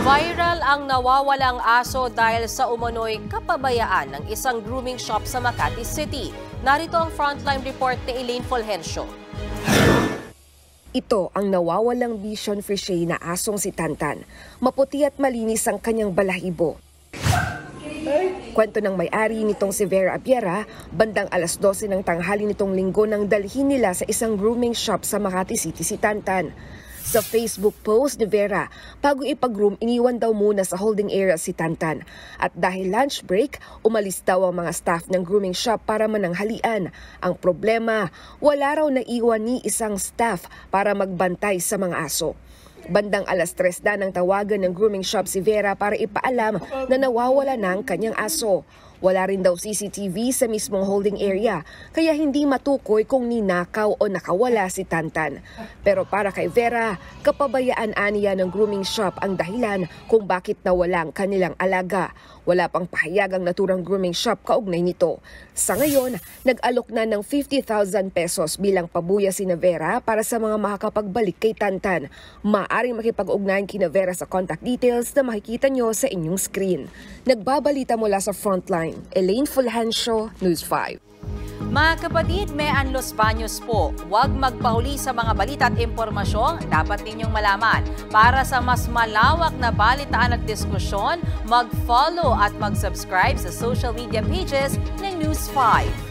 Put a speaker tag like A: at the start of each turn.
A: Viral ang nawawalang aso dahil sa umano'y kapabayaan ng isang grooming shop sa Makati City. Narito ang frontline report ni Elaine Fulgencio.
B: Ito ang nawawalang Bichon Frisée na asong si Tantan. Maputi at malinis ang kanyang balahibo. Kwento ng may-ari nitong si Vera Abiera, bandang alas 12 ng tanghali nitong linggo nang dalhin nila sa isang grooming shop sa Makati City si Tantan. Sa Facebook post ni Vera, bago ipag-groom, iniwan daw muna sa holding area si Tantan. At dahil lunch break, umalis daw ang mga staff ng grooming shop para mananghalian. Ang problema, wala raw naiwan ni isang staff para magbantay sa mga aso. Bandang alas 3 na nang tawagan ng grooming shop si Vera para ipaalam na nawawala na ang kanyang aso. Wala rin daw CCTV sa mismong holding area, kaya hindi matukoy kung ninakaw o nakawala si Tantan. Pero para kay Vera, kapabayaan aniya ng grooming shop ang dahilan kung bakit nawala ang kanilang alaga. Wala pang pahayag ang naturang grooming shop kaugnay nito. Sa ngayon, nag-alok na ng 50,000 pesos bilang pabuya si Vera para sa mga makakapagbalik kay Tantan. Maaring makipag-ugnayan kina Vera sa contact details na makikita nyo sa inyong screen. Nagbabalita mula sa Frontline, Elaine Fulgencio, News 5.
A: Mga kapatid, Mean Los Baños po. Huwag magpahuli sa mga balita at impormasyong dapat ninyong malaman. Para sa mas malawak na balitaan at diskusyon, mag-follow at mag-subscribe sa social media pages ng News 5.